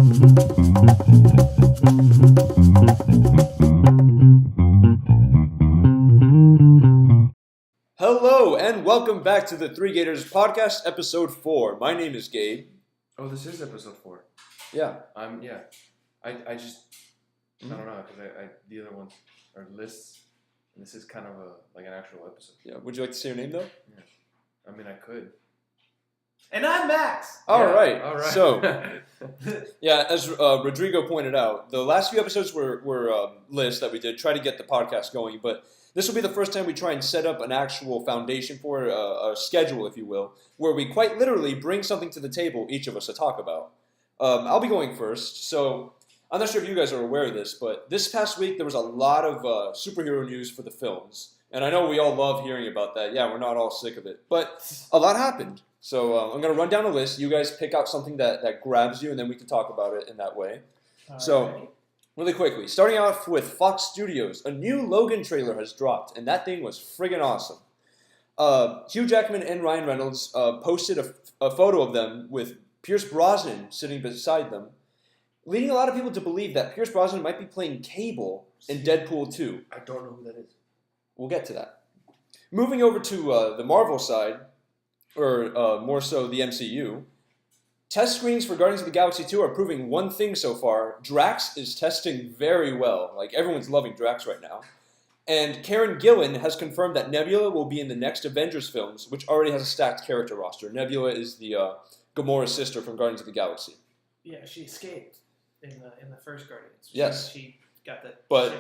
Hello and welcome back to the Three Gators podcast, episode 4. My name is Gabe. Oh, this is episode 4. Yeah. I don't know, because the other ones are lists, and this is kind of like an actual episode. Yeah. Would you like to say your name though? Yeah. I mean, I could. And I'm Max. All right. So, yeah, as Rodrigo pointed out, the last few episodes were lists that we did, try to get the podcast going, but this will be the first time we try and set up an actual foundation for a schedule, if you will, where we quite literally bring something to the table, each of us, to talk about. I'll be going first. So I'm not sure if you guys are aware of this, but this past week there was a lot of superhero news for the films. And I know we all love hearing about that. Yeah, we're not all sick of it. But a lot happened. So I'm going to run down a list. You guys pick out something that grabs you, and then we can talk about it in that way. Really quickly, starting off with Fox Studios, a new Logan trailer has dropped, and that thing was friggin' awesome. Hugh Jackman and Ryan Reynolds posted a photo of them with Pierce Brosnan sitting beside them, leading a lot of people to believe that Pierce Brosnan might be playing Cable in Deadpool 2. I don't know who that is. We'll get to that. Moving over to the Marvel side, or more so the MCU, test screenings for Guardians of the Galaxy 2 are proving one thing so far. Drax is testing very well. Like, everyone's loving Drax right now. And Karen Gillan has confirmed that Nebula will be in the next Avengers films, which already has a stacked character roster. Nebula is the Gamora's sister from Guardians of the Galaxy. Yeah, she escaped in the first Guardians. Yes. She got that. But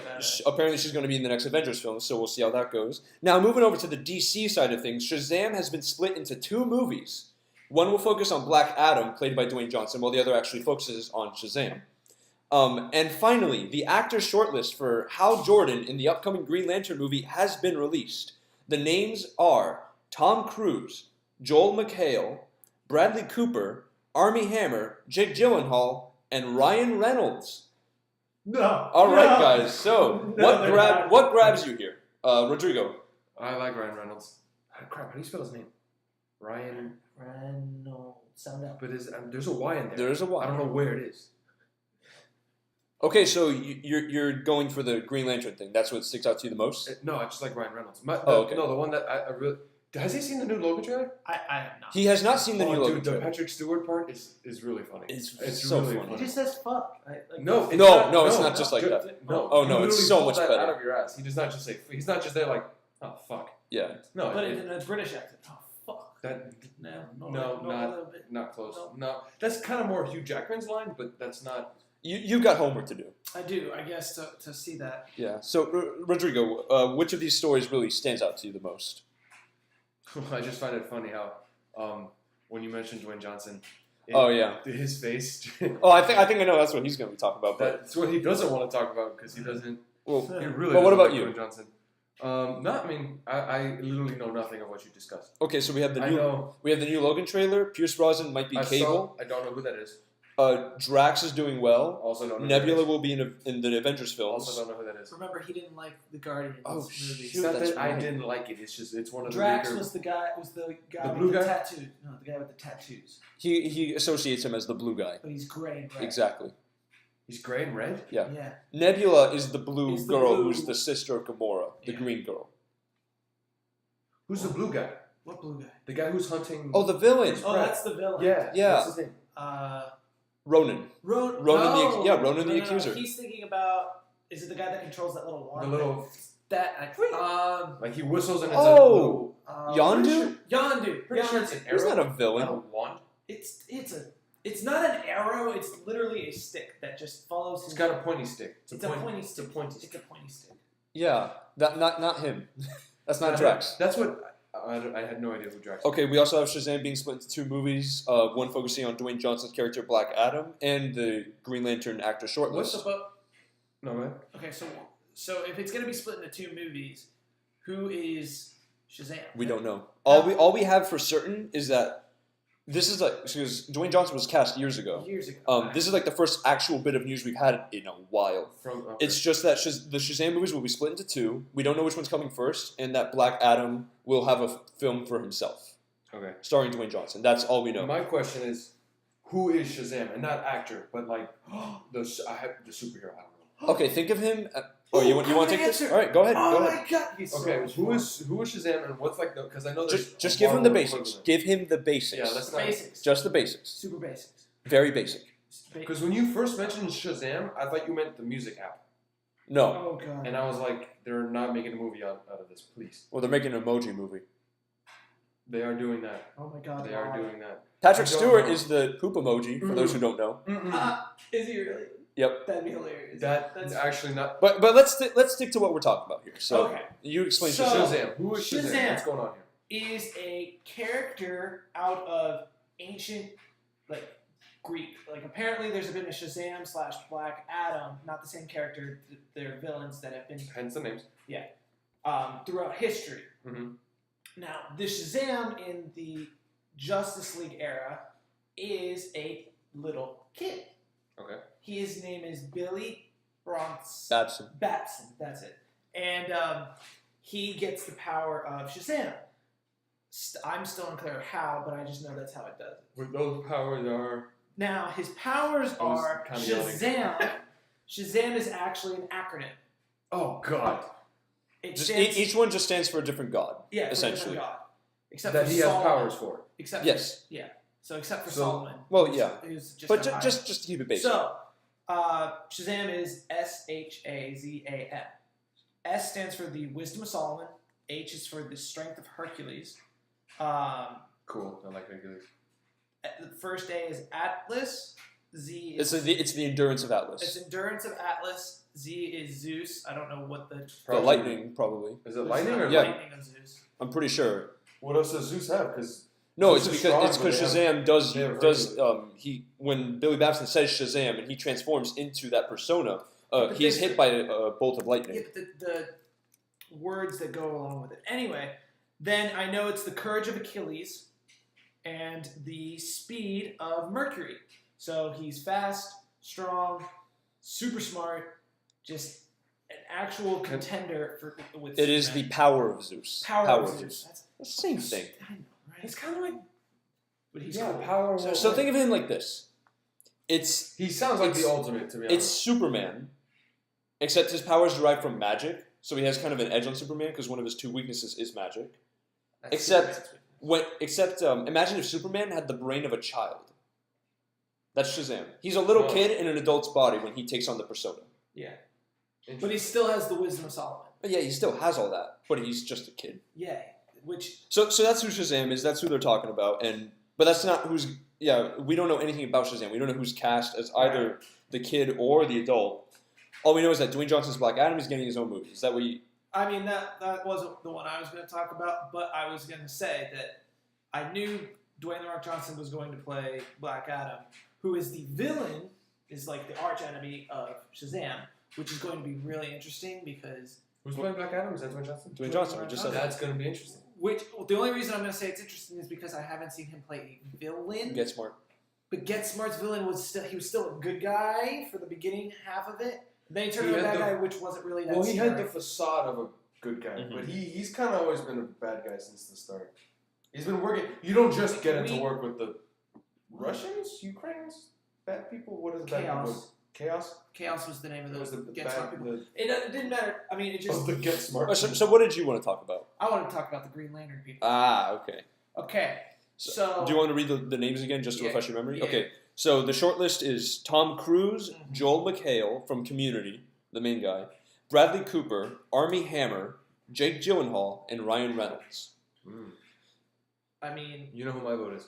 apparently she's going to be in the next Avengers film, so we'll see how that goes. Now, moving over to the DC side of things, Shazam has been split into 2 movies. One will focus on Black Adam, played by Dwayne Johnson, while the other actually focuses on Shazam. And finally, the actor shortlist for Hal Jordan in the upcoming Green Lantern movie has been released. The names are Tom Cruise, Joel McHale, Bradley Cooper, Armie Hammer, Jake Gyllenhaal, and Ryan Reynolds. All right, guys. So, what grabs you here? Rodrigo. I like Ryan Reynolds. Crap, how do you spell his name? Ryan Reynolds. Sound out. But there's a Y in there. There is a Y. I don't know where it is. Okay, so you're going for the Green Lantern thing. That's what sticks out to you the most? No, I just like Ryan Reynolds. Okay. No, the one that I really... Has he seen the new Logan trailer? I have not. He has not seen the new Logan dude, trailer. the Patrick Stewart part is really funny. It's really so funny. He just says fuck. No, it's not just like that. No, Oh, no, it's so much better. Out of your ass. He does not just say... He's not just there like, oh, fuck. Yeah. No, but in a British accent. Oh, fuck. Not close. No, that's kind of more Hugh Jackman's line, but that's not... You've got homework to do. I do, I guess, to see that. Yeah. So, Rodrigo, which of these stories really stands out to you the most? I just find it funny how when you mentioned Dwayne Johnson, his face. I think I know that's what he's going to be talking about. But that's what he doesn't want to talk about because he doesn't. Well, he really. But what about like you, Dwayne Johnson? No, I mean I literally know nothing of what you discussed. Okay, so we have the new Logan trailer. Pierce Brosnan might be Cable. I don't know who that is. Drax is doing well. Also don't know. Nebula will be in the Avengers films. Also don't know who that is. Remember, he didn't like the Guardians movie. It's not that I didn't like it. It's just it's one of the Drax weaker... was the guy with blue the guy? tattoos. No, the guy with the tattoos. He associates him as the blue guy. But he's gray and red. Exactly. He's gray and red? Yeah. Yeah. Nebula is the blue He's the girl blue- who's the sister of Gamora, the green girl. Who's the blue guy? What blue guy? The guy who's hunting... Oh, the villain. Oh, that's the villain. Yeah. What's his name? Ronan. Ronan the Accuser. He's thinking about... Is it the guy that controls that little wand? The little... like he whistles and it's Yondu? Yondu. Pretty sure it's an arrow. He's not a villain. Not a wand. It's not an arrow. It's literally a stick that just follows. It's got a pointy stick. It's a pointy stick. It's a pointy stick. Yeah, not him. That's not Drax. That's what I had no idea who Drax. Okay, we also have Shazam being split into 2 movies. One focusing on Dwayne Johnson's character Black Adam and the Green Lantern actor shortlist. What's the book? No man. Okay, so if it's gonna be split into 2 movies, who is Shazam? We don't know. All we have for certain is that this is because Dwayne Johnson was cast years ago. This is the first actual bit of news we've had in a while. It's just that the Shazam movies will be split into 2. We don't know which one's coming first, and that Black Adam will have a film for himself. Okay. Starring Dwayne Johnson. That's all we know. My question is, who is Shazam, and not actor, but like the superhero. I don't know. Okay, think of him. You want to take this? All right, go ahead. Oh go my ahead. god, he's Okay, so who is Shazam, and what's like the? Because I know there's Just give him the basics. Give him the basics. Yeah, that's not basics. Just the basics. Super basics. Very basic. Because when you first mentioned Shazam, I thought you meant the music app. No. Oh god. And I was like, they're not making a movie out of this, please. Well, they're making an emoji movie. They are doing that. Oh my god. They are doing that. Patrick Stewart is the poop emoji, for those who don't know. Is he really? Yep. That'd be hilarious. That's actually not. But let's stick to what we're talking about here. So okay. you explain So- Shazam. Who is Shazam? Shazam. What's going on here? Is a character out of ancient, like, Greek. Like, apparently there's been a Shazam / Black Adam, not the same character, they're villains that have been Hence the names. throughout history. Mm-hmm. Now, the Shazam in the Justice League era is a little kid. Okay. His name is Billy Batson, that's it. And he gets the power of Shazam. I'm still unclear of how, but I just know that's how it does it. What those powers are. Now, his powers are kinda yelling. Shazam. Shazam is actually an acronym. Oh God. It Just stands, each one just stands for a different god. yeah, for a different essentially. god. Except That for he has Solomon. powers for. Except Yes. For, yeah. So except for So- Solomon. Well, who's- yeah. Who's just But a high- just to keep it basic. So, Shazam is Shazam. S stands for the wisdom of Solomon. H is for the strength of Hercules. Cool. I like Hercules. The first A is Atlas. Z is it's the endurance of Atlas. it's endurance of Atlas. Z is Zeus. I don't know what the The lightning, probably. Is it lightning or Yeah. lightning of Zeus. I'm pretty sure. What else does Zeus have? Because No, Zeus it's is because strong, but Shazam does they have when Billy Batson says Shazam and he transforms into that persona, But he's this- hit by a bolt of lightning. Yeah, but the words that go along with it. Anyway, then I know it's the courage of Achilles and the speed of Mercury. So he's fast, strong, super smart, just an actual contender for with. It is the power of Zeus. power of Zeus. That's the same thing. I know, right? it's kind of like But he's yeah, cool. power. So think of him like this. he sounds like the ultimate to be honest. It's Superman, except his powers derive from magic. So he has kind of an edge on Superman because one of his two weaknesses is magic. That's except- Superman's Imagine if Superman had the brain of a child. That's Shazam. He's a little Oh. kid in an adult's body when he takes on the persona. Yeah. But he still has the wisdom of Solomon. But yeah, he still has all that, but he's just a kid. Yeah. Which So that's who Shazam is. That's who they're talking about. But that's not who's. Yeah, we don't know anything about Shazam. We don't know who's cast as either the kid or the adult. All we know is that Dwayne Johnson's Black Adam is getting his own movie. Is that what you? I mean, that wasn't the one I was going to talk about, but I was going to say that I knew Dwayne The Rock Johnson was going to play Black Adam, who is the villain, is like the arch enemy of Shazam, which is going to be really interesting because... Who's playing Black Adam? Is that Dwayne Johnson? Dwayne Johnson. We just said that. That's going to be interesting. The only reason I'm going to say it's interesting is because I haven't seen him play a villain. Get Smart. But Get Smart's villain was still a good guy for the beginning half of it. Then he turned He into a had bad the- guy, which wasn't really that Well, he had scary. the facade of a good guy, Mhm. but he's kind of always been a bad guy since the start. He's been working. You don't just get into work with the Russians, Ukrainians, bad people. What is bad Chaos. people? Chaos. Chaos was the name of It was those the Get bad. Smart people. The, It didn't matter. I mean, it just... the Get Smart. So what did you want to talk about? I want to talk about the Green Lantern people. Okay. Okay, so... Do you want to read the names again just to Yeah, refresh your memory? yeah. Okay. So the short list is Tom Cruise, Mhm. Joel McHale from Community, the main guy, Bradley Cooper, Armie Hammer, Jake Gyllenhaal, and Ryan Reynolds. I mean, You know who my vote is.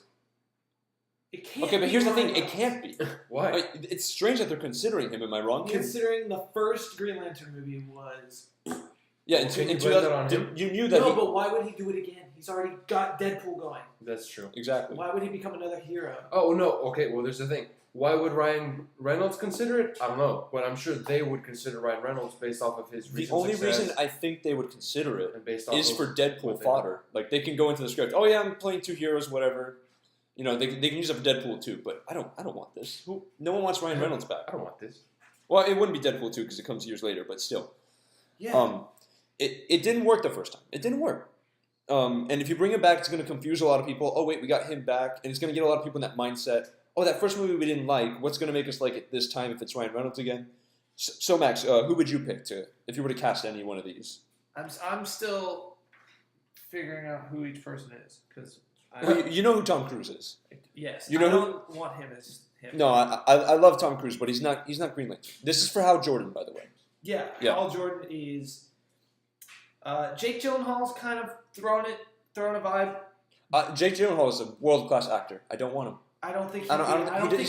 it can't Okay, but be here's the Ryan thing: it Reynolds. can't be. Why? Like, it's strange that they're considering him. Am I wrong? Considering the first Green Lantern movie was... Yeah, Well, can in you blame that on 2000, him? you knew that. No, he, but why would he do it again? He's already got Deadpool going. That's true. exactly. Why would he become another hero? Oh no. Okay. Well, there's the thing. Why would Ryan Reynolds consider it? I don't know, but I'm sure they would consider Ryan Reynolds based off of his The recent only success reason I think they would consider it and based off is of for Deadpool what they- fodder. Like they can go into the script. Oh yeah, I'm playing two heroes, whatever. You know, they can use it for Deadpool too. But I don't want this. No one wants Ryan Reynolds back. I don't want this. Well, it wouldn't be Deadpool 2 because it comes years later, but still. Yeah. It didn't work the first time. It didn't work. And if you bring him back, it's going to confuse a lot of people. Oh, wait, we got him back. And it's going to get a lot of people in that mindset. oh, that first movie we didn't like. What's going to make us like it this time if it's Ryan Reynolds again? So Max, who would you pick if you were to cast any one of these? I'm still figuring out who each person is because Well, you know who Tom Cruise is. Yes, You know I who? don't want him as him. No, I love Tom Cruise, but he's not Green Lantern. This is for Hal Jordan, by the way. Yeah, Yeah. Hal Jordan is. Jake Gyllenhaal's kind of throwing a vibe. Jake Gyllenhaal is a world-class actor. I don't want him. I don't think he's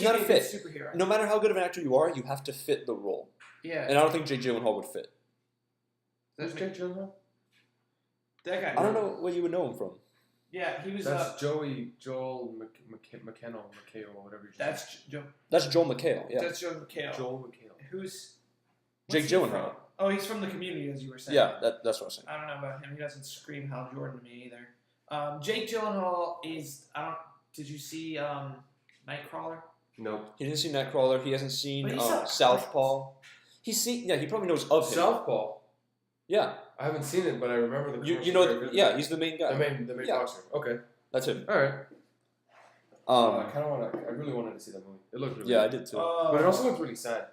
not a he'd fit. be a superhero. No matter how good of an actor you are, you have to fit the role. Yeah, And I don't think Jake Gyllenhaal would fit. That's Jake Gyllenhaal? that guy. I don't know what you would know him from. Yeah, he was. That's Joel McHale, whatever you That's Joe. That's Joel McHale. Yeah. That's Joe McHale. Joel McHale. Who's Jake what's he Gyllenhaal. from? Oh, he's from the Community, as you were saying. Yeah, that's what I was saying. I don't know about him. He doesn't scream Hal Jordan to me either. Jake Gyllenhaal is. Did you see Nightcrawler? Nope. He didn't see Nightcrawler. He hasn't seen But he's not- Southpaw. He's seen. Yeah, he probably knows of him. Southpaw. Yeah. I haven't seen it, but I remember the. You commercial know. very vividly. Yeah, he's the main guy. The main Yeah. boxer. Okay. That's him. All right. Um. I kind of want to. I really wanted to see that movie. It looked really. Yeah, I good. did too. But it also looked really sad.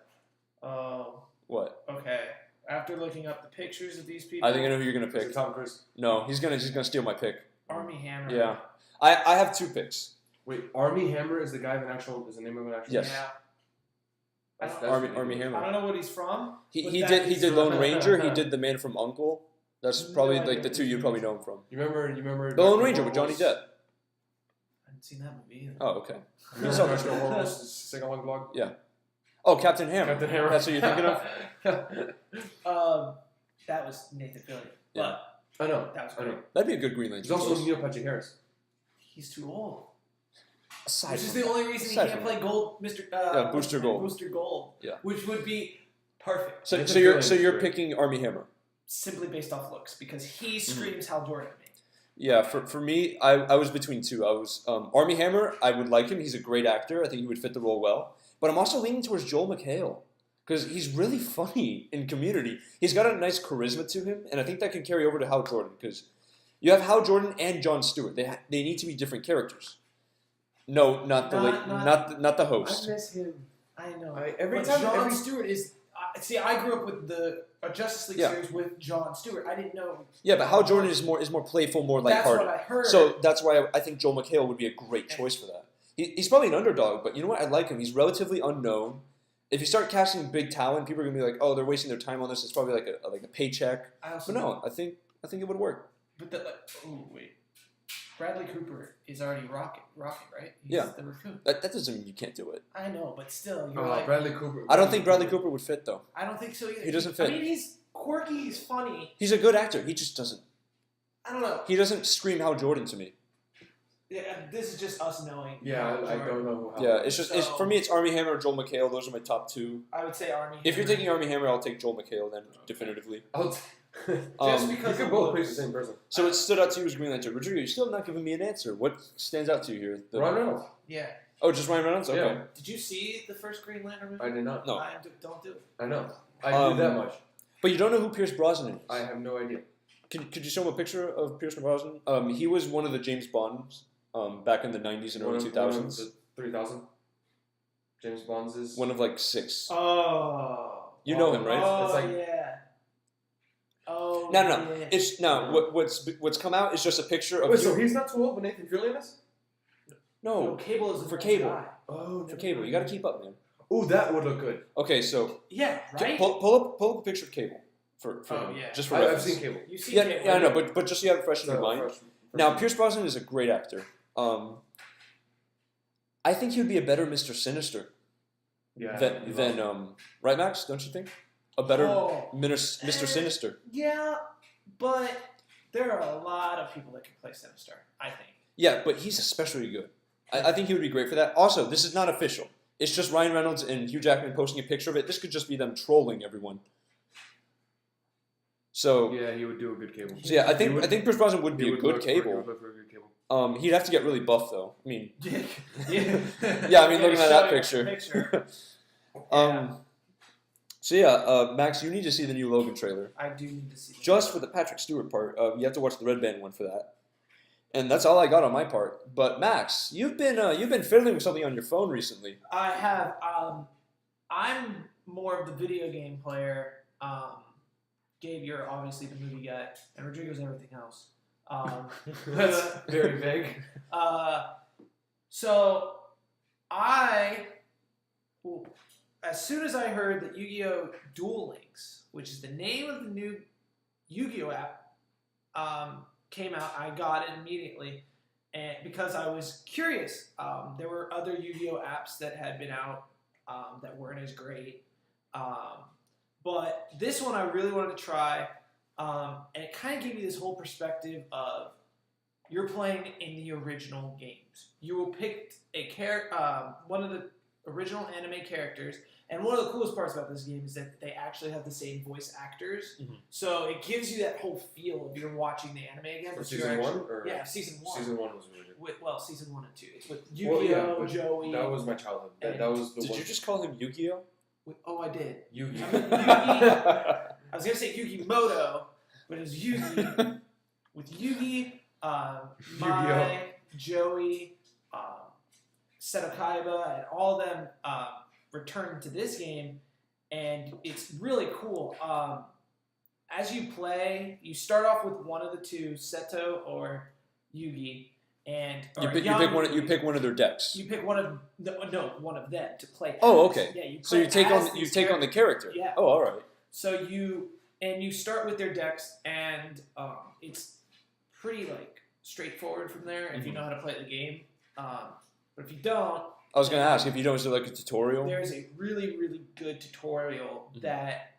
Oh, What? okay. After looking up the pictures of these people, I think I know who you're gonna Is it pick. Tom Cruise? No, he's gonna steal my pick. Army Hammer. Yeah. I have two picks. Wait, Army Hammer is the guy of an actual. Is the name of an actual? Yes. Yeah. That's Army ridiculous. Hammer. I don't know what he's from. He but he that did he is- did Lone Ranger. He did The Man from U.N.C.L.E. That's probably No like idea the two who you he probably is. know him from. You remember? The Lone Ranger with Johnny Depp. I haven't seen that movie either. Oh, okay. You saw remember this National one. Horror Sing-along blog? Oh, Captain Hammer. Captain Hammer. That's what you're thinking of? That was Nathan Fillion. Yeah. But I know. that was I know. great. That'd be a good Green There's Lantern. also Neil Patrick Harris. He's too old. Aside Which is from the only reason he aside can't from play Gold, Mr. Booster Gold. Booster Gold. Yeah. Which would be perfect. So, Nathan so you're Fillion's so you're great. picking Army Hammer. Simply based off looks, because he Mm-hmm. screams Hal Jordan to me. Yeah, for me, I was between two. I was Army Hammer. I would like him. He's a great actor. I think he would fit the role well. But I'm also leaning towards Joel McHale because he's really funny in Community. He's got a nice charisma to him, and I think that can carry over to Hal Jordan because you have Hal Jordan and Jon Stewart. They need to be different characters. No, not the not the host. I miss him. I know. Every but time- Jon every- Stewart is. See, I grew up with the Justice League Yeah. series with Jon Stewart. I didn't know. Yeah, but Hal Jordan is more playful, more That's lighthearted. what I heard. So that's why I think Joel McHale would be a great choice for that. He's probably an underdog, but you know what? I like him. He's relatively unknown. If you start casting big talent, people are gonna be like, "Oh, they're wasting their time on this." It's probably like a paycheck. I also But no, I think it would work. But oh wait, Bradley Cooper is already Rocket, right? He's Yeah. the raccoon. That doesn't mean you can't do it. I know, but still, you're like. Bradley Cooper. I don't think Bradley Cooper would fit though. I don't think so either. He doesn't fit. I mean, he's quirky. He's funny. He's a good actor. He just doesn't. I don't know. He doesn't scream Hal Jordan to me. Yeah, this is just us knowing. Yeah, Hal I Jordan. don't know. How Yeah, it's just So- for me. It's Army Hammer or Joel McHale. Those are my top two. I would say Army. If you're Hammer. taking Army Hammer, I'll take Joel McHale then definitively. just Um, you because could of both pick looks. the same person. So it stood out to you as Green Lantern. Rodrigo, you still have not given me an answer. What stands out to you here? Ryan Reynolds. Yeah. Oh, just Ryan Reynolds? Okay. Yeah. Did you see the first Green Lantern movie? I did not. No. Don't do it. I know. I knew that much. But you don't know who Pierce Brosnan is. I have no idea. Could you show him a picture of Pierce Brosnan? He was one of the James Bonds back in the 90s and early 2000s. 3000. James Bond's is. One of like 6. Oh. You know him, right? Oh It's like- yeah. Oh. No. Yeah. It's what's come out is just a picture of Wait, so he's not too old, but Nathan Fillion is? No, No, Cable is for the Cable. guy. Oh, for Cable. You got to keep up, man. Ooh, that would look good. Okay, so Yeah. Right. pull up a picture of Cable for Oh, him, yeah. just for I've reference. seen Cable. You see Yeah, Cable. yeah, I know, but just so you have it fresh in your So, mind. fresh- Now, Pierce Brosnan is a great actor. I think he would be a better Mr. Sinister yeah, than right, Max? Don't you think? A better Oh. Mr. Sinister. Yeah, but there are a lot of people that can play Sinister. I think. Yeah, but he's especially good. I think he would be great for that. Also, this is not official. It's just Ryan Reynolds and Hugh Jackman posting a picture of it. This could just be them trolling everyone. So Yeah, he would do a good Cable. yeah, I He would- think Pierce Brosnan would he be a would good look for- he Cable. would look for a good Cable. He'd have to get really buff though. I mean, Yeah. Yeah, I mean, looking at that Show you a picture. So yeah, Max, you need to see the new Logan trailer. I do need to see. Just for the Patrick Stewart part, you have to watch the Red Band one for that. And that's all I got on my part. But Max, you've been fiddling with something on your phone recently. I have. I'm more of the video game player. Gabe, you're obviously the movie guy, and Rodrigo's everything else. That's very vague. So as soon as I heard that Yu-Gi-Oh! Duel Links, which is the name of the new Yu-Gi-Oh! App, came out, I got it immediately, and because I was curious. There were other Yu-Gi-Oh! Apps that had been out that weren't as great, but this one I really wanted to try, and it kind of gave me this whole perspective of you're playing in the original games. You will pick one of the original anime characters, and one of the coolest parts about this game is that they actually have the same voice actors, so it gives you that whole feel of you're watching the anime again. For season 1? Or? Yeah, season 1. Season 1 was really good. Season 1 and 2. It's with Yu-Gi-Oh, but Joey. That was my childhood. That was the Did one. you just call him Yu-Gi-Oh? I did. Yu-Gi. I was going to say Yu-Gi-Moto, but it was Yugi. With Yugi, Mai, Joey, Seto Kaiba, and all of them returned to this game, and it's really cool. As you play, you start off with one of the two, Seto or Yugi, and You pick one of their decks. You pick one of them to play. Oh, okay. Yeah, you. So you take play on the character. Yeah. Oh, all right. So you start with their decks, and it's pretty straightforward from there if you know how to play the game. But if you don't, I was going to ask if you don't, is there like a tutorial? There's a really, really good tutorial that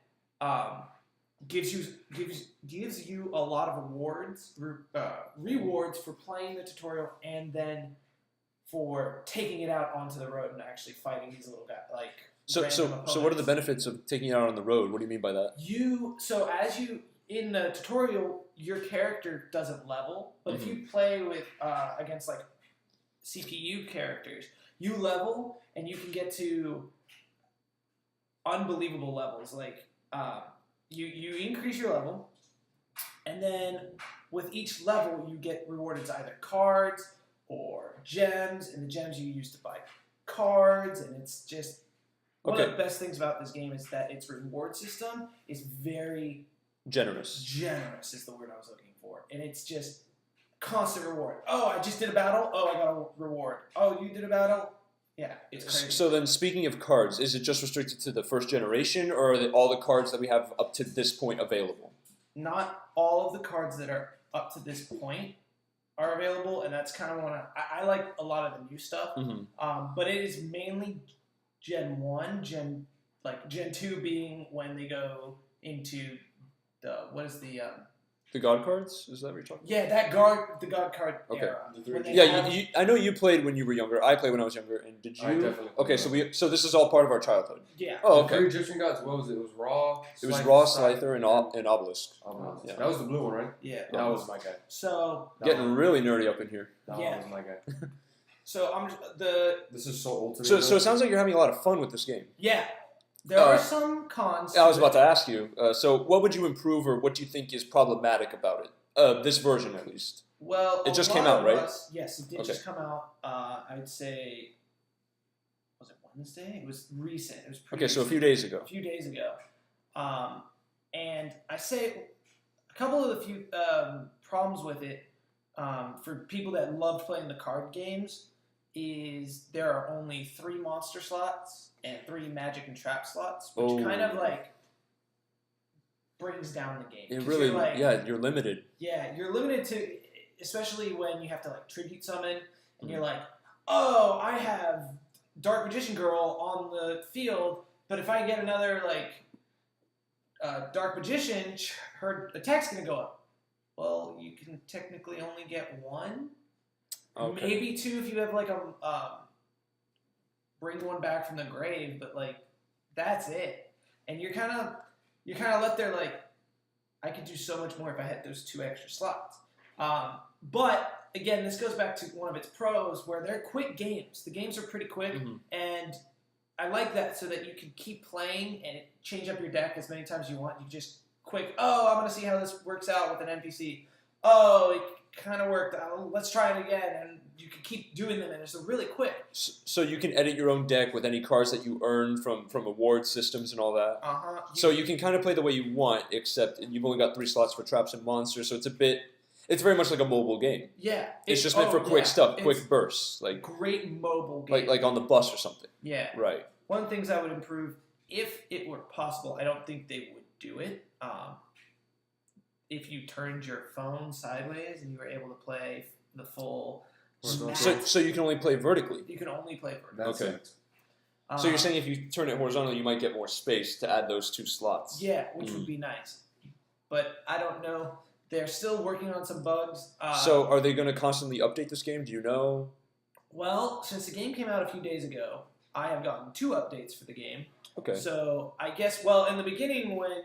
gives you a lot of rewards for playing the tutorial, and then for taking it out onto the road and actually fighting these little guys. So what are the benefits of taking it out on the road? What do you mean by that? In the tutorial, your character doesn't level, but if you play with against CPU characters, you level and you can get to unbelievable levels. You increase your level, and then with each level you get rewarded either cards or gems, and the gems you use to buy cards, and it's just one of the best things about this game is that its reward system is very generous. Generous is the word I was looking for, and it's just constant reward. Oh, I just did a battle. Oh, I got a reward. Oh, you did a battle. Yeah, it's crazy. So then, speaking of cards, is it just restricted to the first generation, or are all the cards that we have up to this point available? Not all of the cards that are up to this point are available, and that's kind of I like a lot of the new stuff. But it is mainly Gen 1, Gen 2 being when they go into the God cards? Is that what you're talking about? Yeah, the God card era. Yeah, I know you played when you were younger. I played when I was younger. And did you? I definitely played. Okay, so this is all part of our childhood. Yeah. Oh, The okay. 3 Egyptian gods, what was it? It was Ra. It was Ra, Slifer, and Obelisk. Yeah. That was the blue one, right? Yeah. That was my guy. So Getting really nerdy up in here. That was my guy. So This is so old to me. So it sounds like you're having a lot of fun with this game. Yeah. There are some cons. I was about to ask you. So what would you improve, or what do you think is problematic about it? This version, at least. Well, it just came out, right? Yes, it did just come out. I'd say, was it Wednesday? It was recent. It was pretty so a few days ago. A few days ago. And I say a couple of the few problems with it for people that loved playing the card games is there are only 3 monster slots and 3 magic and trap slots, which kind of brings down the game. It really, you're limited. Yeah, you're limited to, especially when you have to tribute summon, and you're like, oh, I have Dark Magician Girl on the field, but if I get another Dark Magician, her attack's gonna go up. Well, you can technically only get 1, maybe 2 if you have bring one back from the grave, but that's it. And you're kind of left there I could do so much more if I had those 2 extra slots. But again, this goes back to one of its pros where they're quick games. The games are pretty quick, and I like that so that you can keep playing and change up your deck as many times as you want. You just quick, I'm going to see how this works out with an NPC. Oh, kind of worked out. Let's try it again, and you can keep doing them, and it's really quick. So you can edit your own deck with any cards that you earn from award systems and all that. So you can kind of play the way you want, except you've only got 3 slots for traps and monsters, so it's very much like a mobile game. Yeah, It's just meant for quick stuff, quick bursts, like great mobile game, like on the bus or something. Yeah, right. One of the things I would improve, if it were possible, I don't think they would do it. If you turned your phone sideways and you were able to play the full. So you can only play vertically. You can only play vertically. Okay. So you're saying if you turn it horizontally, you might get more space to add those 2 slots. Yeah, which would be nice. But I don't know. They're still working on some bugs. So are they going to constantly update this game? Do you know? Well, since the game came out a few days ago, I have gotten 2 updates for the game. Okay. So I guess, well, in the beginning when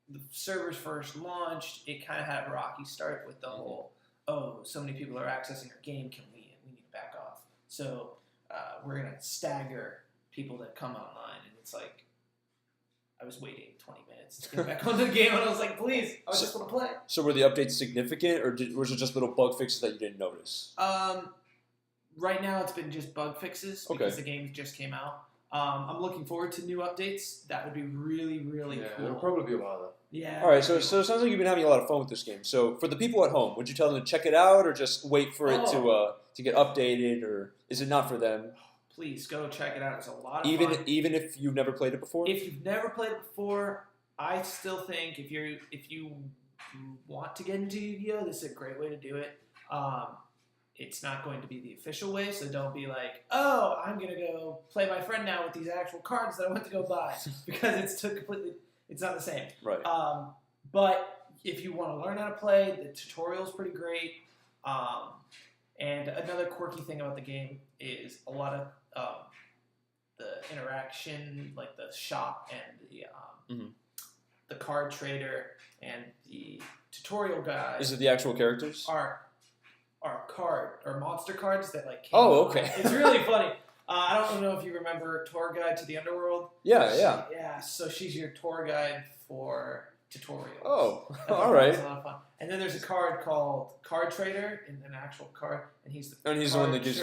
the servers first launched, it kind of had a rocky start with the whole, so many people are accessing our game, we need to back off. So we're going to stagger people that come online, and it's like, I was waiting 20 minutes to get back onto the game, and I was like, please, I just want to play. So were the updates significant, or was it just little bug fixes that you didn't notice? Right now it's been just bug fixes because the game just came out. I'm looking forward to new updates. That would be really, really cool. It'll probably be a while though. Yeah. All right, so it sounds like you've been having a lot of fun with this game. So for the people at home, would you tell them to check it out, or just wait for it to get updated, or is it not for them? Please go check it out. It's a lot of fun. Even if you've never played it before. If you've never played it before, I still think if you want to get into Yu-Gi-Oh, this is a great way to do it. It's not going to be the official way, so don't be like, oh, I'm going to go play my friend now with these actual cards that I went to go buy, because it's not the same. Right. But if you want to learn how to play, the tutorial is pretty great. And another quirky thing about the game is a lot of the interaction, like the shop and the card trader and the tutorial guide. Is it the actual characters? Are monster cards that like came okay. It's really funny. I don't know if you remember Tour Guide to the Underworld. Yeah. Yeah, so she's your tour guide for tutorials. Oh, all right. It's a lot of fun. And then there's a card called Card Trader, and an actual card, and he's the one that gives.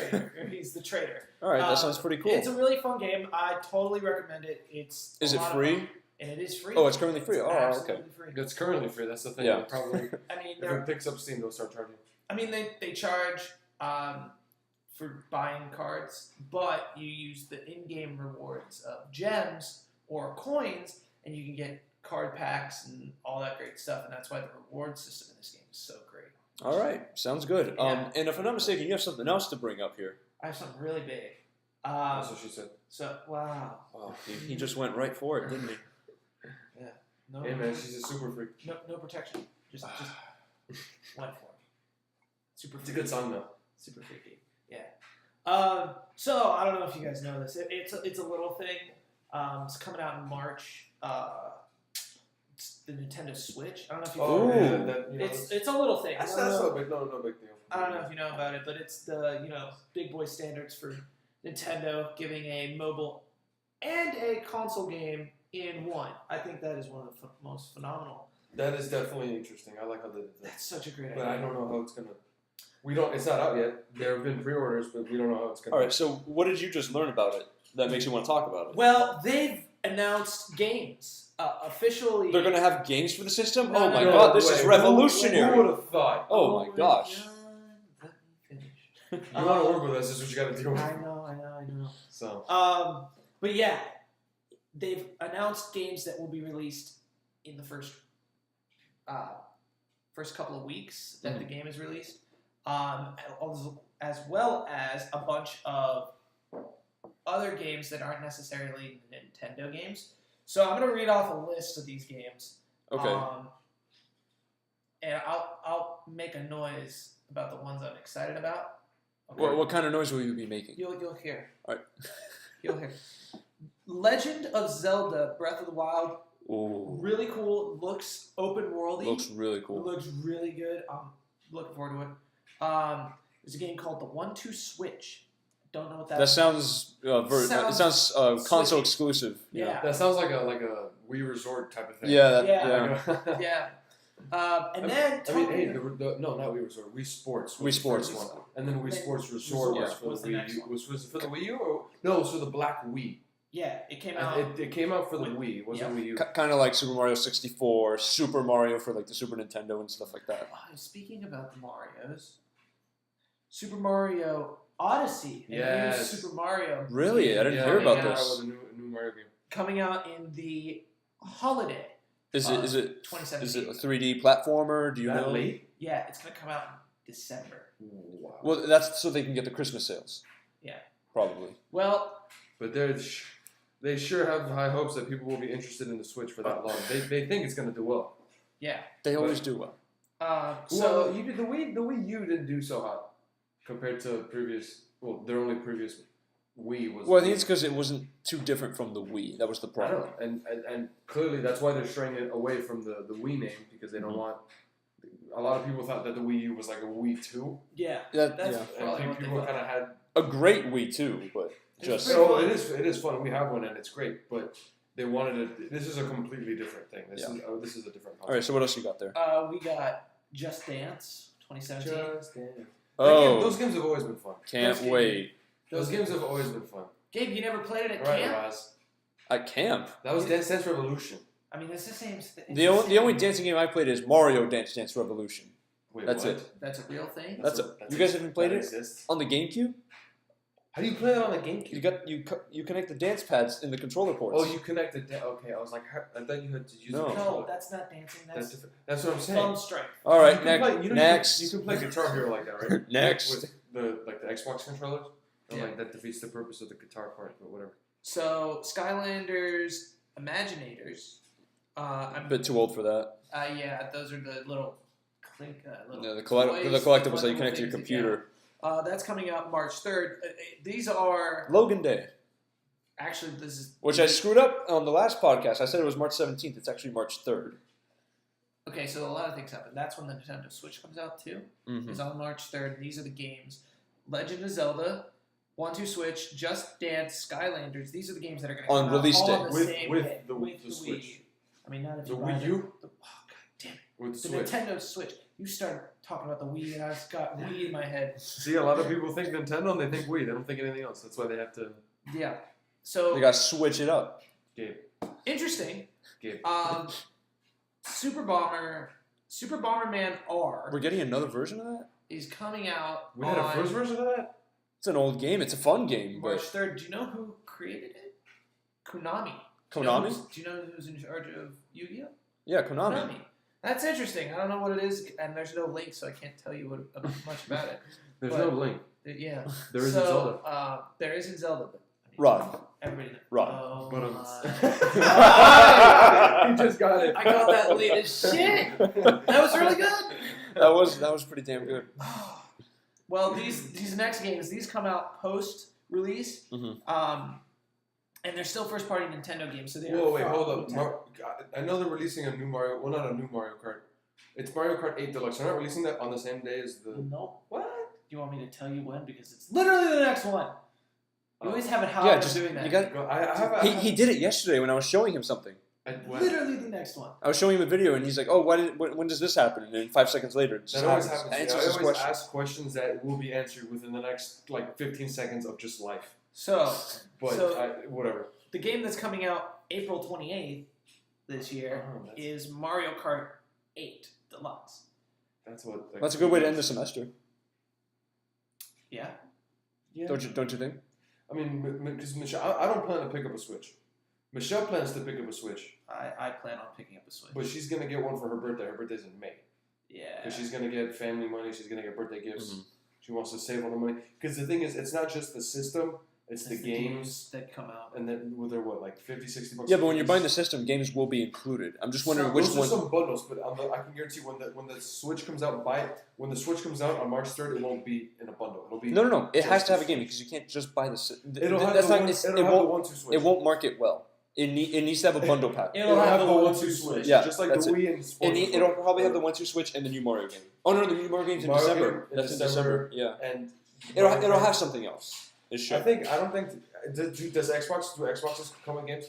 He's the trader. All right, that sounds pretty cool. It's a really fun game. I totally recommend it. Is it free? And it is free. Oh, it's currently free. Free. It's currently free. That's the thing. Yeah. Probably. I mean, if it picks up steam, they'll start charging. I mean, they charge for buying cards, but you use the in-game rewards of gems or coins, and you can get card packs and all that great stuff, and that's why the reward system in this game is so great. All right, sounds good. Yeah. And if I'm not mistaken, you have something else to bring up here. I have something really big. That's what she said. So, wow. Oh, he just went right for it, didn't he? Yeah. No. Hey man, she's a super freak. No protection. Just went for it. Super freaky. It's a good song though. Super freaky. Yeah. So I don't know if you guys know this. It's a little thing. It's coming out in March. It's the Nintendo Switch. I don't know if you. It's a little thing. That's no big deal. I don't know if you know about it, but it's the big boy standards for Nintendo giving a mobile and a console game in one. I think that is one of the most phenomenal. That is definitely interesting. I like how they did that. That's such a great idea. But I don't know how it's gonna. It's not out yet. There have been pre-orders, but we don't know how it's gonna. All right. So what did you just learn about it that makes you want to talk about it? Well, they've announced games officially. They're going to have games for the system? No, oh my no god, this is Who revolutionary. would have thought? Oh my gosh. God. Let me finish. You want to work with us? This is what you got to deal with. I know. So. But yeah, they've announced games that will be released in the first couple of weeks that the game is released, as well as a bunch of other games that aren't necessarily Nintendo games. So I'm going to read off a list of these games. Okay. And I'll make a noise about the ones I'm excited about. Okay. What kind of noise will you be making? You'll hear. All right. You'll hear. Legend of Zelda: Breath of the Wild. Ooh. Really cool. Looks open worldy. Looks really cool. Looks really good. I'm looking forward to it. There's a game called the 1-2 Switch. Don't know what that is. That sounds it sounds console exclusive. Yeah. That sounds like a Wii Resort type of thing. Yeah. Yeah. Then hey, no, not Wii Resort. Wii Sports. Wii Sports. One. And then Wii Sports Resort was for the Wii U. Was for the Wii U? Or, no, it was for the Black Wii. Yeah, it came out. It came out for the Wii. It wasn't Wii U. Kind of like Super Mario 64, Super Mario for like the Super Nintendo and stuff like that. Speaking about the Marios, Super Mario Odyssey. Yes. Super Mario. Really? I didn't hear about That this. was a new Mario game. Coming out in the holiday. Is it 2017? a 3D platformer? Do you That know? late? Yeah, it's gonna come out in December. Wow. Well, that's so they can get the Christmas sales. Yeah. Probably. Well, But they sure have high hopes that people will be interested in the Switch for that long. They think it's gonna do well. yeah. They always do well. So you did the Wii U didn't do so hot compared to previous. Well, their only previous Wii was. Well, I think it's because it wasn't too different from the Wii. That was the I problem. don't know, and clearly that's why they're straying it away from the Wii name because they don't want. A lot of people thought that the Wii U was like a Wii 2. Yeah. That's That's yeah. probably And what they people thought. kind of had. A great Wii too, but just pretty fun. It is fun. We have one and it's great, but they wanted it. This is a completely different thing. This is a different. all right. So what else you got there? We got Just Dance 2017. Just Dance. Oh, Those games have always been fun. can't wait. Those games have always been fun. Gabe, you never played it at Right, camp? Raz. At camp. That was Dance Dance Revolution. I mean, it's the same. The only dancing game I played is Mario Dance Dance Revolution. Wait, That's what? it. That's a real thing. You guys haven't played that it exists? on the GameCube? How do you play that on the GameCube? You connect the dance pads in the controller ports. Oh, you connected. Okay, I was like, I thought you had to use. No. a No, controller. that's not dancing. That's That's different. That's what I'm saying. thumb strength. All right, You can play- next. You can play Guitar Hero like that, right? Next. With the Xbox controllers. And Yeah. like that defeats the purpose of the guitar part, but whatever. So Skylanders, Imaginators. A bit too old for that. Yeah, those are the little clink. Little No, the toys, collectibles that you collectible connect to your things, computer. yeah. That's coming out March 3rd. These are Logan Day, actually this is which I screwed up on the last podcast. I said it was March 17th. It's actually March 3rd. okay. So a lot of things happen. That's when the Nintendo Switch comes out too. Mm-hmm. It's on March 3rd. These are the games: Legend of Zelda, 1-2 Switch, Just Dance, Skylanders. These are the games that are going to come On release out day. all on the With- same with day. the with the Switch. Wii. I mean, not if The you buy Wii U? oh god damn it! With the The Switch. Nintendo Switch. You started talking about the Wii, and I've got Wii in my head. See, a lot of people think Nintendo and they think Wii. They don't think anything else. That's why they have to. Yeah. So They got to switch it up. Gabe. interesting. Gabe. Super Bomberman R We're getting another version of that. is coming out We had a on first version of that? It's an old game. It's a fun game, March but 3rd. Do you know who created it? Konami. Konami. Do you know who's in charge of Yu-Gi-Oh? Yeah, Konami. That's interesting. I don't know what it is, and there's no link, so I can't tell you much about it. There's But- no link. Yeah. There is in Zelda. There is in Zelda, but Rod. everybody knows. Rod. Oh, But my. He just got it. I got that late as shit. That was really good. That was pretty damn good. Well, these next games, these come out post release, Mhm. and they're still first party Nintendo games. So they Whoa, are wait, from hold up. Nintendo. I know they're releasing a new Mario. Well, not a new Mario Kart. It's Mario Kart 8 Deluxe. They're not releasing that on the same day as the. No. What? Do you want me to tell you when? Because it's literally the next one. You always have it how Yeah, I'm just doing that. you got. No, I have. He did it yesterday when I was showing him something. What? Literally the next one. I was showing him a video and he's like, "Oh, when does this happen?" And then 5 seconds later, it just That always happens. happens. Answers I his always question. ask questions that will be answered within the next 15 seconds of just life. So But whatever. the game that's coming out April 28th this year Oh, is Mario Kart 8 Deluxe. That's what. That's a good way to end the semester. Yeah. Yeah. Don't you think? I mean, because Michelle, I don't plan to pick up a Switch. Michelle plans to pick up a Switch, I plan on picking up a Switch. but she's gonna get one for her birthday. Her birthday's in May. Yeah. Because she's gonna get family money. She's gonna get birthday gifts. Mhm. She wants to save all the money. Because the thing is, it's not just the system; it's the games. that come out. And then they're what, like $50-$60? Yeah, but when you're buying the system, games will be included. I'm just wondering which Those one. are some bundles, but I can guarantee when the Switch comes out, when the Switch comes out on March 3rd, it won't be in a bundle. It'll be No. It has to have a just game because you can't just buy the. It'll have That's the not. one. It's, It'll it have the won't. 1-2 Switch. It won't market well. It needs to have a bundle pack. It'll have the 1-2 Switch. Yeah, just like the that's it. Wii and Sports. It'll probably have the 1-2 Switch and the new Mario game. Oh no, the new Mario game's in Mario December. game in That's in December. Yeah. And It'll have something else. It I should. don't think. Does Xbox? Do Xboxes come in games?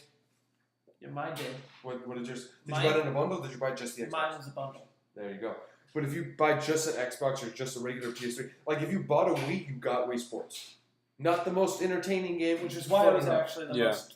Yeah, mine did. What did yours? Did Mine- you buy it in a bundle? Or did you buy just the Xbox? Mine was a bundle. There you go. But if you buy just an Xbox or just a regular PS3, like if you bought a Wii, you got Wii Sports. Not the most entertaining game, which is why it was actually the most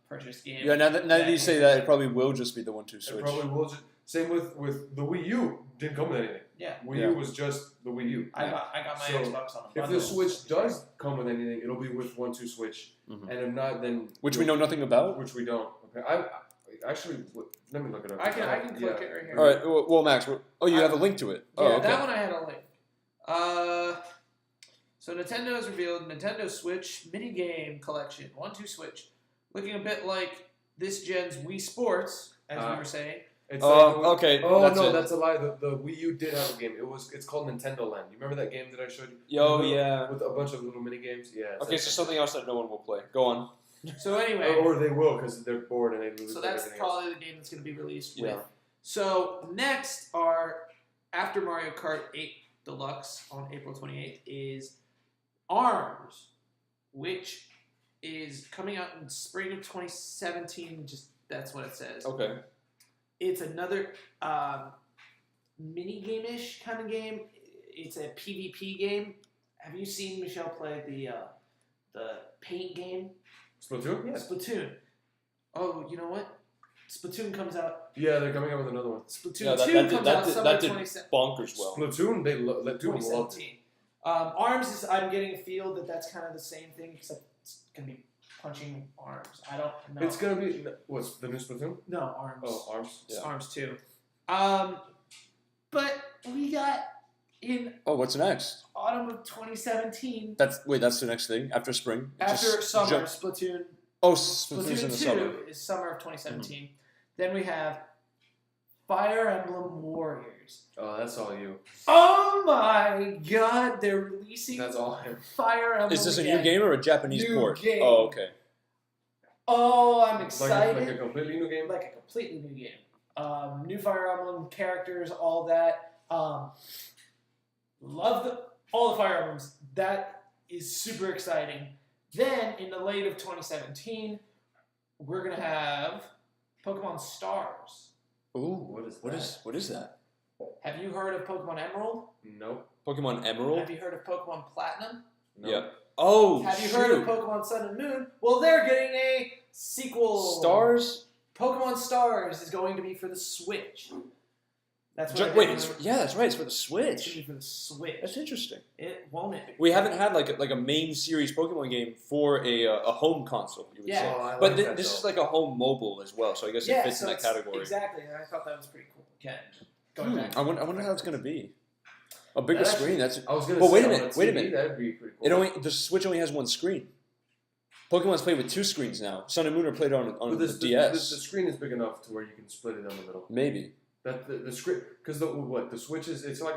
purchased game. Yeah, now that you say that, it probably will just be the 1-2 switch. It probably will. Same with the Wii U. Didn't come with anything. Yeah. Wii U was just the Wii U. I got my Xbox on the If the Switch does come with anything, it'll be with 1-2 switch. Mm-hmm. And if not, then... Which we know nothing about? Which we don't. Okay. I actually, let me look it up. I can click it right here. All right. Well, Max, you have a link to it. Yeah, oh, okay. That one I had a link. So Nintendo has revealed Nintendo Switch minigame collection, 1-2 switch, looking a bit like this gen's Wii Sports, as we were saying. Okay. Oh that's a lie. The Wii U did have a game. It's called Nintendo Land. You remember that game that I showed you? Oh yeah. With a bunch of little mini games. Yeah. Okay, so something else that no one will play. Go on. So anyway, or they will because they're bored and they lose. So that's probably the game that's going to be released with. Yeah. So next are after Mario Kart 8 Deluxe on April 28th is ARMS, which is coming out in spring of 2017. Just that's what it says. Okay. It's another mini game-ish kind of game. It's a PvP game. Have you seen Michelle play the paint game? Splatoon? Yeah, Splatoon. Oh, you know what? Splatoon comes out. Yeah, they're coming out with another one. Splatoon 2 comes out summer 2017. Bonkers well. Splatoon, they love 2017. ARMS is, I'm getting a feel that's kind of the same thing, except it's going to be punching arms. I don't know. It's going to be, what's the new Splatoon? No, ARMS. Oh, ARMS? Yeah. ARMS 2. But we got in... Oh, what's next? Autumn of 2017. That's the next thing? After spring? After summer, Splatoon. Oh, Splatoon's in the 2 summer. is summer of 2017. Mm-hmm. Then we have Fire Emblem Warriors. Oh, that's all you. Oh my god, they're releasing That's all him. Fire Emblem. Is this a new game or a Japanese port? Game. Oh, okay. Oh, I'm excited. Like a completely new game? Like a completely new game. New Fire Emblem characters, all that. Love all the Fire Emblems. That is super exciting. Then, in the late of 2017, we're going to have Pokemon Stars. Ooh, what is that? Have you heard of Pokemon Emerald? Nope. Pokemon Emerald? Have you heard of Pokemon Platinum? Nope. Yeah. Oh, have you heard of Pokemon Sun and Moon? Well, they're getting a sequel. Stars? Pokemon Stars is going to be for the Switch. That's what that's right. It's for the Switch. It's going to be for the Switch. That's interesting. It won't it? We haven't had like a main series Pokemon game for a home console. You would say. Oh, but this is like a home mobile as well, so I guess it fits in that category. Exactly, and I thought that was pretty cool. Okay, going back. I wonder how it's going to be. A bigger screen. That's. I was going to. But say, wait a minute. That'd be pretty cool. The Switch only has one screen. Pokemon's played with two screens now. Sun and Moon are played on the DS. The screen is big enough to where you can split it down the middle. Maybe. That the screen because the Switch is it's like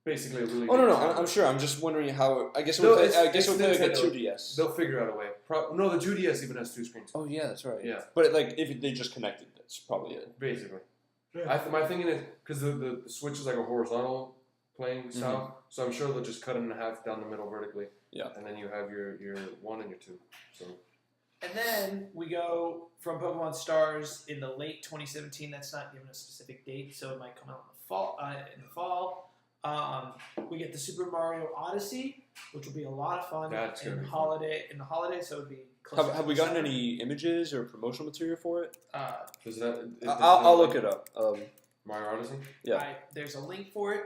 basically a really. Oh no, I'm sure. I'm just wondering how. I guess it'll play like a 2DS. They'll figure out a way. No, the 2DS even has two screens. Oh yeah, that's right. Yeah, but like if they just connected, that's probably it. Basically, my thinking is because the Switch is like a horizontal playing style, so I'm sure they'll just cut it in half down the middle vertically. Yeah, and then you have your 1 and your 2. So. And then we go from Pokemon Stars in the late 2017. That's not given a specific date, so it might come out in the fall. We get the Super Mario Odyssey, which will be a lot of fun in the holiday. So it would be. Have we gotten any images or promotional material for it? I'll look it up. Mario Odyssey. Yeah. There's a link for it,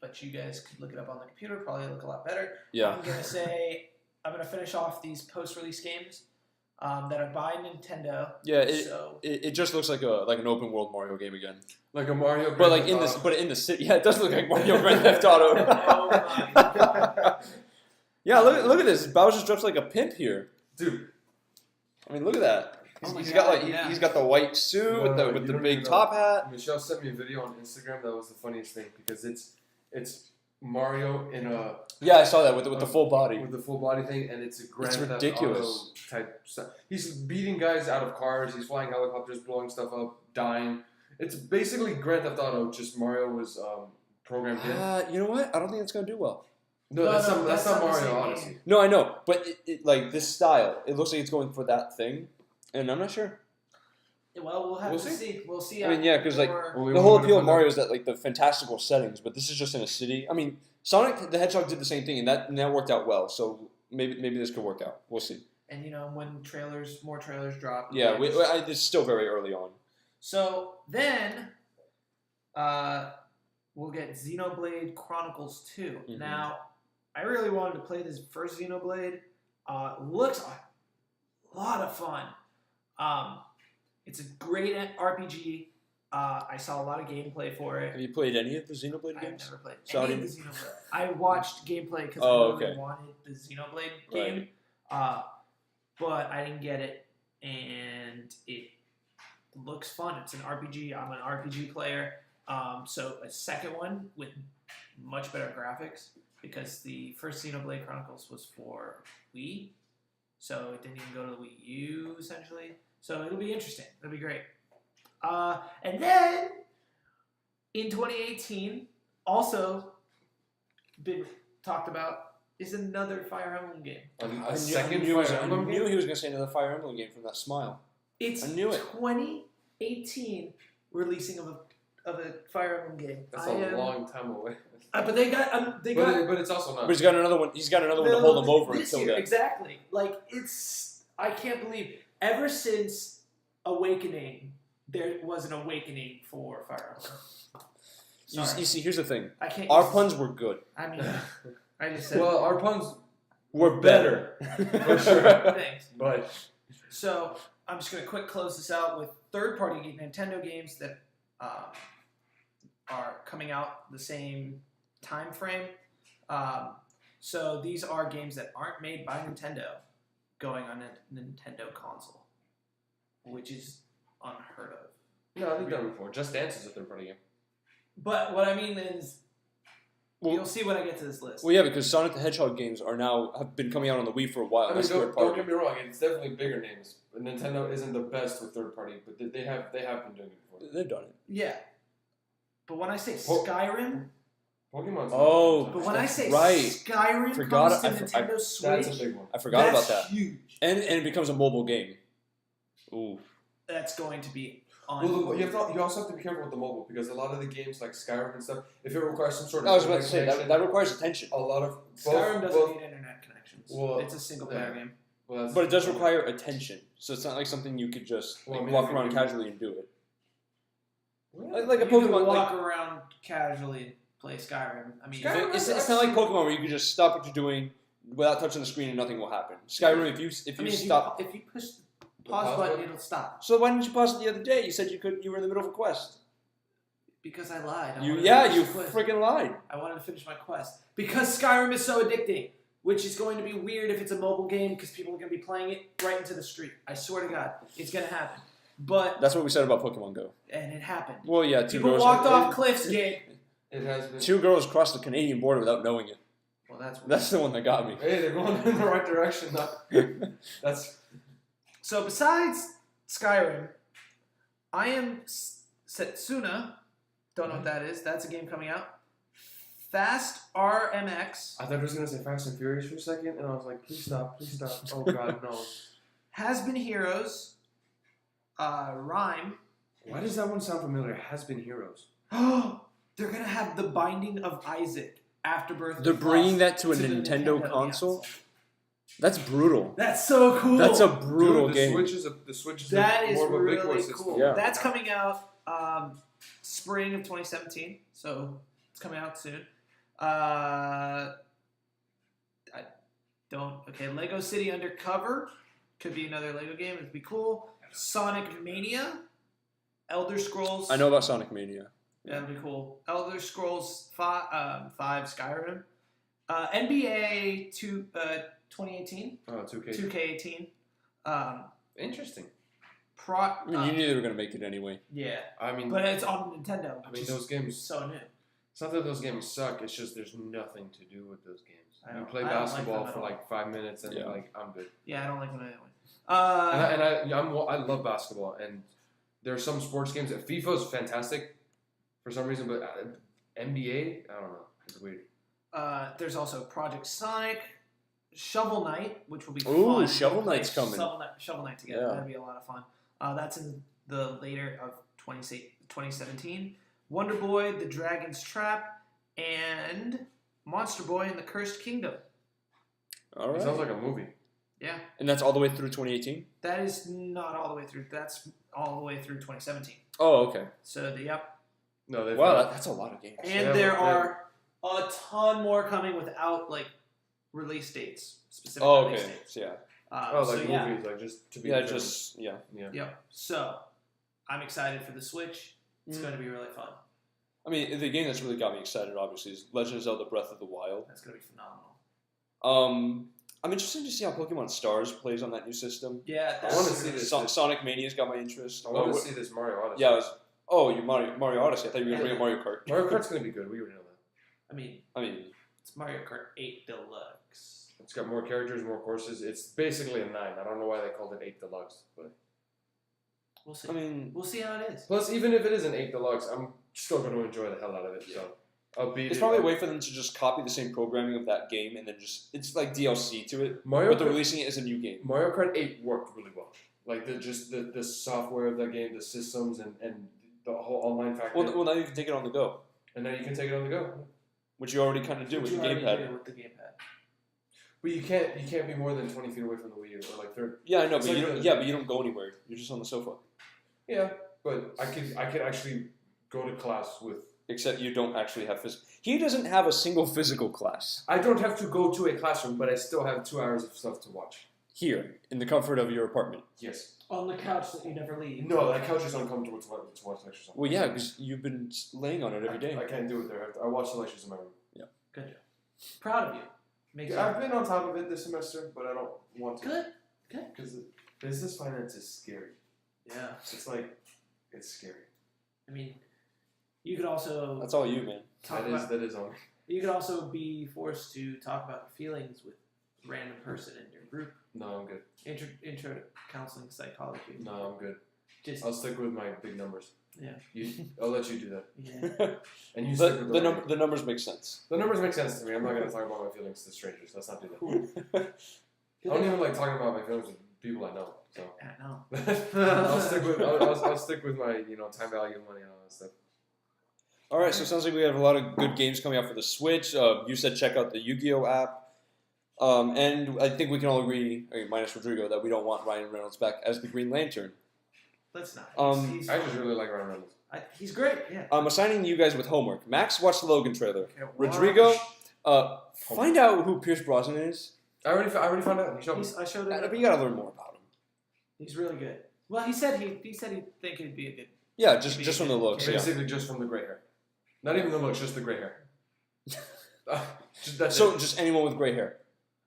but you guys could look it up on the computer. Probably look a lot better. Yeah. I'm going to finish off these post-release games that are by Nintendo. Yeah, it just looks like an open world Mario game again. Like a Mario. But like in the city, yeah, it does look like Mario Grand Theft Auto. Oh my god! Yeah, look at this. Bowser's dressed like a pimp here, dude. I mean, look at that. He's got the white suit with the big top hat. Michelle sent me a video on Instagram that was the funniest thing because it's Mario in a. Yeah, I saw that with the full body. With the full body thing, and it's a Grand Theft ridiculous. Auto type stuff. He's beating guys out of cars. He's flying helicopters, blowing stuff up, dying. It's basically Grand Theft Auto. Just Mario was programmed in. You know what? I don't think it's gonna do well. No, that's not Mario Odyssey. No, I know, but it like this style, it looks like it's going for that thing, and I'm not sure. Well, we'll have We'll to see. We'll see. I mean, yeah, because like Well, we the whole wanna appeal of find Mario out. is that like the fantastical settings, but this is just in a city. I mean, Sonic the Hedgehog did the same thing, and that worked out well. So maybe this could work out. We'll see. And when more trailers drop. Yeah, it's still very early on. So then, we'll get Xenoblade Chronicles 2. Mhm. Now, I really wanted to play this first Xenoblade. Looks a lot of fun. It's a great RPG. I saw a lot of gameplay for it. Have you played any of the Xenoblade I've games? never played So any I of the Xenoblade. I watched gameplay because Oh, I really okay. wanted the Xenoblade game, but I didn't get it, and it looks fun. It's an RPG. I'm an RPG player, so a second one with much better graphics because the first Xenoblade Chronicles was for Wii, so it didn't even go to the Wii U essentially. So it'll be interesting. It'll be great. And then in 2018, also been talked about is another Fire Emblem game. A second I knew Fire Emblem he game? was going to say another Fire Emblem game from that smile. It's I knew it. 2018 releasing of a Fire Emblem game. That's a long time away. But they got But it's also not. But he's got another one. He's got another one to hold him over this until year, then. exactly. Like I can't believe ever since Awakening there was an awakening for Fire Emblem. You Sorry. see, here's the thing. I can't. Our puns were good. I mean, I just said. Well, our puns We're better. for sure. Thanks. But So I'm just gonna quick close this out with third-party Nintendo games that are coming out the same time frame. So these are games that aren't made by Nintendo going on a Nintendo console, which is unheard of. no, they've done it before. Just Dance is a third-party game. But what I mean is, Well- you'll see when I get to this list. Well, yeah, because Sonic the Hedgehog games have been coming out on the Wii for a while. I mean, That's third don't party. get me wrong. It's definitely bigger names. But Nintendo isn't the best with third-party, but they have been doing it before. They've done it. Yeah. But when I say Po- Skyrim, Pokemon's Oh, but when I say right. Skyrim Forgot- comes to Nintendo Switch, that's a big one. I forgot about that's that. huge. And it becomes a mobile game. Ooh. That's going to be Well, you also have to be careful with the mobile because a lot of the games like Skyrim and stuff, if it requires some sort of I was about to say connection, that requires attention, a lot of Skyrim doesn't both, need internet connections. Well, It's a single player yeah. game. well, that's- but it does require attention. So it's not like something you could just Well, I mean, walk if you around do- casually and do it. Well, Like a You can Pokemon. walk Like, around casually and play Skyrim. I mean, Skyrim- it's not like Pokemon where you can just stop what you're doing without touching the screen and nothing will happen. Skyrim, if you stop. if you push the pause button, it'll stop. So why didn't you pause it the other day? You said you were in the middle of a quest. Because I lied. I You wanted to finish the quest. freaking lied. I wanted to finish my quest. Because Skyrim is so addicting, which is going to be weird if it's a mobile game because people are going to be playing it right into the street. I swear to God, it's going to happen. But That's what we said about Pokemon Go. and it happened. Well, yeah, People walked off cliffs, Gabe. it has been. Two girls crossed the Canadian border without knowing it. Well, that's weird. That's the one that got me. Hey, they're going in the right direction. Though. That's So besides Skyrim, I am Setsuna. Don't know what that is. That's a game coming out. Fast RMX I thought it was gonna say Fast and Furious for a second, and I was like, please stop. Oh God, no. Has Been Heroes. Rhyme. Why does that one sound familiar? Has Been Heroes. They're gonna have the Binding of Isaac Afterbirth. They're of bringing Frost that to a the Nintendo console? That's brutal. That's so cool. That's a brutal Dude, game. The Switch is That is more of a big really boy system. cool. Yeah. That's coming out spring of 2017, so it's coming out soon. Lego City Undercover could be another Lego game. It'd be cool. Sonic Mania, Elder Scrolls. I know about Sonic Mania. That'd be cool. Elder Scrolls 5 Skyrim. NBA 2018. Oh, 2K. 2K18. Interesting. I mean, you knew they were going to make it anyway. Yeah, I mean, but it's on Nintendo. I which mean is those games. so new. It's not that those games suck. It's just there's nothing to do with those games. I You don't- play I don't like basketball them at for all. like 5 minutes, and Yeah. like I'm good. Yeah, I don't like them anyway. I love basketball, and there are some sports games that FIFA is fantastic for some reason, but NBA, I don't know, it's weird. There's also Project Sonic, Shovel Knight, which will be Ooh, fun. Shovel We'll play Knight's coming. Shovel Knight together. Yeah. That'd be a lot of fun. That's in the later of 2017. Wonder Boy, The Dragon's Trap, and Monster Boy and the Cursed Kingdom. All right. It sounds like a movie. Yeah. And that's all the way through 2018? That is not all the way through. That's all the way through 2017. Oh, okay. So, yep. No, they've Wow, that's a lot of games. And Yeah, there but- are a ton more coming without, like, release dates. Specific Oh, release okay. dates. So, yeah. like yeah. movies, like just to be. Yeah, determined. just, yeah. Yep. So, I'm excited for the Switch. It's going to be really fun. I mean, the game that's really got me excited, obviously, is Legend of Zelda Breath of the Wild. That's going to be phenomenal. I'm interested to see how Pokemon Stars plays on that new system. Yeah, I want to see this. Sonic Mania's got my interest. I want to see this Mario Odyssey. Yeah, you Mario Odyssey. I thought you were going to bring up Mario Kart. Mario Kart's gonna be good. We already know that. I mean, I mean, it's Mario Kart 8 Deluxe. It's got more characters, more courses. It's basically a 9. I don't know why they called it 8 Deluxe, but We'll see. I mean, We'll see how it is. plus even if it is an 8 Deluxe, I'm still going to enjoy the hell out of it. So I'll beat it's it. probably a way for them to just copy the same programming of that game and then it's like DLC to it, Mario but they're Kart, releasing it as a new game. Mario Kart 8 worked really well. Like the software of that game, the systems, and the whole online factor. Well, now you can take it on the go, and now you can take it on the go. which you already kind of do with the gamepad. With the gamepad. But you can't be more than 20 feet away from the Wii U or like 30. Yeah, I know, It's but like but you don't go anywhere. You're just on the sofa. Yeah, but I could actually go to class with. Except you don't actually have physical. He doesn't have a single physical class I don't have to go to a classroom, but I still have 2 hours of stuff to watch. here in the comfort of your apartment. Yes. On the couch that you never leave. No, that couch is uncomfortable to watch lectures on. Well, yeah, because you've been laying on it every day. I can't do it there. I watch the lectures in my room. Good job. Proud of you. Makes Yeah, I've been on top of it this semester, but I don't want to. Good. Because business finance is scary. Yeah. It's like, it's scary. I mean, you could also That's all you, man. talk about. That is on me. You could also be forced to talk about your feelings with a random person in your group. No, I'm good. Intro to counseling psychology. No, I'm good. Just I'll stick with my big numbers. Yeah. I'll let you do that. yeah. And you stick with The numbers make sense. The numbers make sense to me. I'm not going to talk about my feelings to strangers. Let's not do that. Cool. I don't even like talking about my feelings with people I know. So No. I'll stick with my time value of money and all that stuff. All right, so it sounds like we have a lot of good games coming out for the Switch. You said check out the Yu-Gi-Oh app. And I think we can all agree, minus Rodrigo, that we don't want Ryan Reynolds back as the Green Lantern. Let's not. Um, I just really like Ryan Reynolds. He's great. Yeah. I'm assigning you guys with homework. Max, watch the Logan trailer. Okay, Rodrigo, find out who Pierce Brosnan is. I already found out. He showed me. I showed But him. you gotta learn more about him. He's really good. Well, he said he'd think he'd be a good. Yeah, just from the looks. Yeah. Basically, just from the gray hair. Not even the looks, just the gray hair. That's So it. just anyone with gray hair.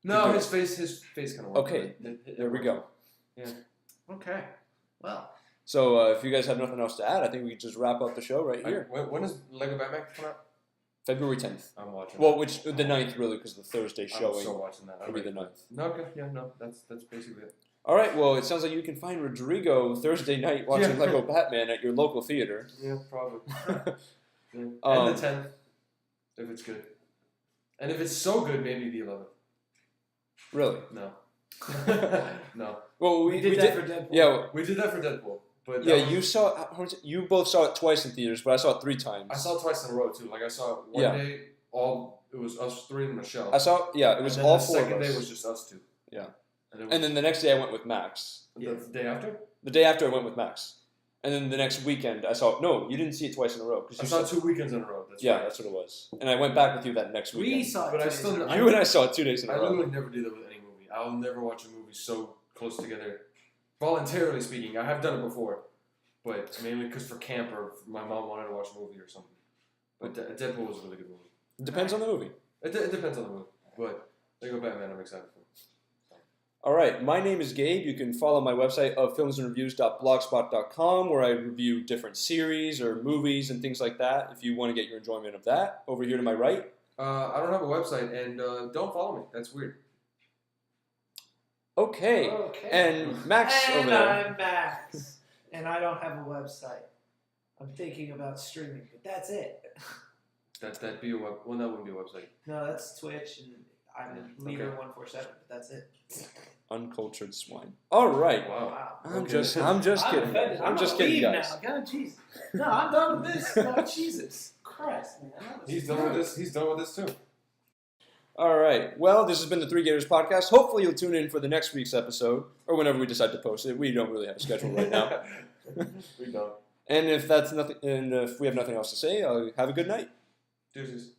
No, his face kind of. Okay, there we go. Yeah. Okay. Well. So if you guys have nothing else to add, I think we can just wrap up the show right here. When does Lego Batman come out? February 10th. I'm watching. Well, that. the 9th really, because the Thursday I'm showing so watching that. will be the 9th. No, okay, yeah, no, that's basically it. All right, well, it sounds like you can find Rodrigo Thursday night watching Yeah. Lego Batman at your local theater. Yeah, probably. Yeah. And Um, the 10th, if it's good. And if it's so good, maybe the 11th. Really? No. No. Well, We did that for Deadpool. Yeah, We did that for Deadpool. But yeah. You both saw it twice in theaters, but I saw it 3 times. I saw it twice in a row, too. Like, I saw it one Yeah. day, it was us 3 and Michelle. I saw. Yeah, it was and then all the 4 of second us. day was just us 2. Yeah. And And then the next day I went with Max. the day after? The day after I went with Max. And then the next weekend I saw. No, you didn't see it twice in a row. I saw 2 weekends in a row. That's Yeah, right. that's what it was. And I went back with you that next weekend. We saw it. But I 2 days still- ago. You and I saw it 2 days in a I row. literally never do that with any movie. I'll never watch a movie so close together. Voluntarily speaking, I have done it before, but mainly because for camp or my mom wanted to watch a movie or something. But Deadpool was a really good movie. It depends on the movie. It depends on the movie, but Lego Batman, I'm excited for. All right, my name is Gabe. You can follow my website of filmsandreviews.blogspot.com where I review different series or movies and things like that if you want to get your enjoyment of that. Over here to my right. I don't have a website, and don't follow me. That's weird. Okay. And Max over And there. I'm Max. And I don't have a website. I'm thinking about streaming, but that's it. That'd be a well, that wouldn't be a website. No, that's Twitch, and I'm a leader 147, but that's it. Uncultured swine. All right. Wow. Wow. I'm Okay. just I'm kidding. offended. I'm just gonna kidding, leave guys. now. God, Jesus. No, I'm done with this. Oh, Jesus Christ, man. That was He's done with this. He's done with this too. All right. Well, this has been the Three Gators podcast. Hopefully, you'll tune in for the next week's episode or whenever we decide to post it. We don't really have a schedule right now. We don't. And if that's nothing, and if we have nothing else to say, have a good night. Deuces.